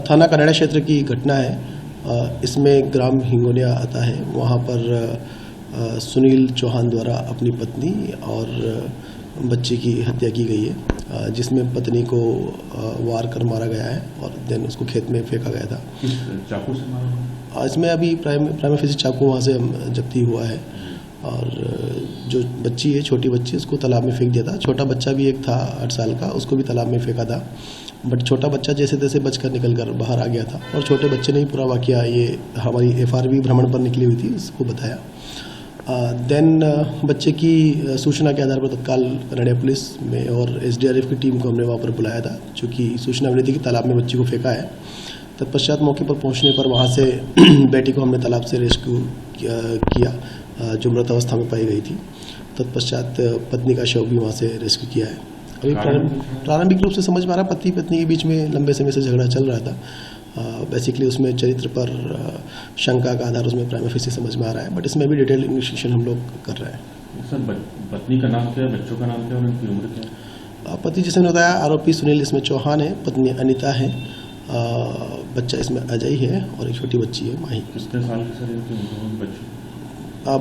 थाना कनाड़ा क्षेत्र की घटना है। इसमें ग्राम हिंगोलिया आता है। वहाँ पर सुनील चौहान द्वारा अपनी पत्नी और बच्चे की हत्या की गई है, जिसमें पत्नी को वार कर मारा गया है और देन उसको खेत में फेंका गया था। किस चाकू से मारा? इसमें अभी प्राइम फेसी चाकू वहाँ से जब्ती हुआ है और जो बच्ची है, छोटी बच्ची, उसको तालाब में फेंक दिया था। छोटा बच्चा भी एक था 8 साल का, उसको भी तालाब में फेंका था, बट छोटा बच्चा जैसे तैसे बचकर निकल कर बाहर आ गया था और छोटे बच्चे ने ही पूरा वाकया ये हमारी FRV भ्रमण पर निकली हुई थी उसको बताया। देन बच्चे की सूचना के आधार पर तत्काल कनाड़ा पुलिस में और SDRF की टीम को हमने वहाँ पर बुलाया था, चूँकि सूचना मिली थी कि तालाब में बच्ची को फेंका है। तत्पश्चात मौके पर पहुँचने पर वहाँ से बेटी को हमने तालाब से रेस्क्यू किया, जो मृत अवस्था में पाई गई थी। तत्पश्चात पत्नी का शव भी वहाँ से रेस्क्यू किया है। अभी प्रारंभिक रूप से समझ में आ रहा, पति पत्नी के बीच में लंबे समय से झगड़ा चल रहा था। बेसिकली उसमें चरित्र पर शंका का आधार उसमें प्राइम फेसी समझ में आ रहा है, बट इसमें भी डिटेल इन्वेस्टिगेशन हम लोग कर रहे हैं। सर, पत्नी का नाम क्या है, बच्चों का नाम क्या है, उनकी उम्र क्या है? पति जिसने बताया आरोपी सुनील इसमें चौहान है, पत्नी अनिता है, बच्चा इसमें अजय है और एक छोटी बच्ची है माही। कितने साल की सर इनकी बच्ची?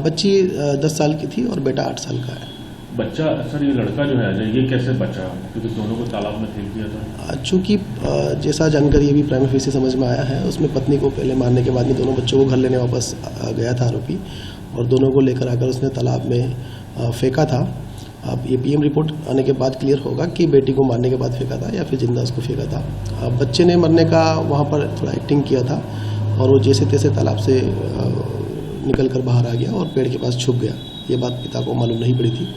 बच्ची 10 साल की थी और बेटा 8 साल का है। बच्चा सर, ये लड़का जो है अजय, ये कैसे बचा? क्योंकि दोनों को तालाब में फेंक दिया था। चूँकि जैसा जानकारी अभी प्राइम फेसी समझ में आया है, उसमें पत्नी को पहले मारने के बाद में दोनों बच्चों को घर लेने वापस गया था आरोपी और दोनों को लेकर आकर उसने तालाब में फेंका था। अब ये PM रिपोर्ट आने के बाद क्लियर होगा कि बेटी को मारने के बाद फेंका था या फिर जिंदा उसको फेंका था। बच्चे ने मरने का वहाँ पर थोड़ा एक्टिंग किया था और वो जैसे तैसे तालाब से निकल कर बाहर आ गया और पेड़ के पास छुप गया। ये बात पिता को मालूम नहीं पड़ी थी।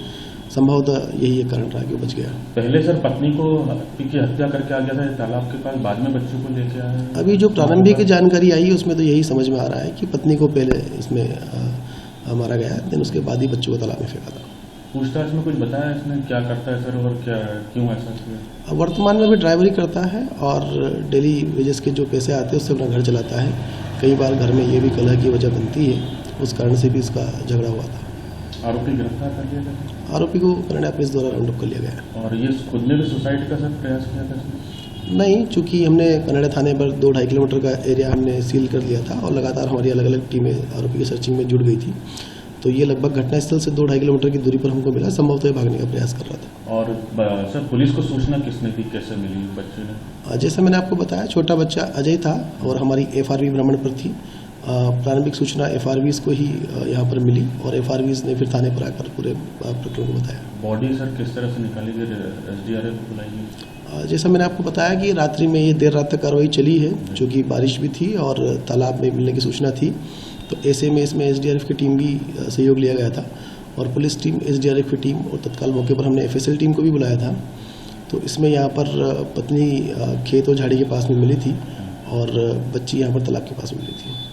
संभवतः यही एक कारण रहा कि वो बच गया। पहले सर पत्नी की हत्या करके आ गया था तालाब के पास, बाद में बच्चों को लेके आया। अभी जो प्रारंभिक जानकारी आई उसमें तो यही समझ में आ रहा है कि पत्नी को पहले इसमें मारा गया है, देन उसके बाद ही बच्चों को तालाब में फेंका था। पूछताछ में कुछ बताया इसने क्या करता है सर और क्या क्यों ऐसा किया? वर्तमान में भी ड्राइवरी करता है और डेली वेजेस के जो पैसे आते हैं उससे अपना घर चलाता है। कई बार घर में ये भी कलह की वजह बनती है, उस कारण से भी इसका झगड़ा हुआ था। आरोपी गिरफ्तार कर लिया गया? आरोपी को कनाड़ा पुलिस द्वारा राउंड अप कर लिया गया। और ये खुद ने भी सुसाइड का सर प्रयास किया था? नहीं, चूँकि हमने कनाड़ा थाने पर 2-2.5 किलोमीटर का एरिया हमने सील कर लिया था और लगातार हमारी अलग अलग टीमें आरोपी की सर्चिंग में जुड़ गई थी, तो ये लगभग घटनास्थल से 2-2.5 किलोमीटर की दूरी पर हमको मिला। संभवतः भागने का प्रयास कर रहा था। और सर पुलिस को सूचना किसने दी, कैसे मिली बच्चे ने? जैसा मैंने आपको बताया, छोटा बच्चा अजय था और हमारी FRV भ्रमण पर थी। प्रारंभिक सूचना FRVs को ही यहाँ पर मिली और FRVs ने फिर थाने पर आकर पूरे प्रकरण को बताया। बॉडी सर किस तरह से निकाली गई, SDRF बुलाई? जैसा मैंने आपको बताया कि रात्रि में ये देर रात तक कार्रवाई चली है, क्योंकि बारिश भी थी और तालाब में मिलने की सूचना थी, तो ऐसे में इसमें SDRF की टीम भी सहयोग लिया गया था और पुलिस टीम, SDRF की टीम और तत्काल मौके पर हमने FSL टीम को भी बुलाया था। तो इसमें यहाँ पर पत्नी खेत और झाड़ी के पास में मिली थी और बच्ची यहाँ पर तालाब के पास में मिली थी।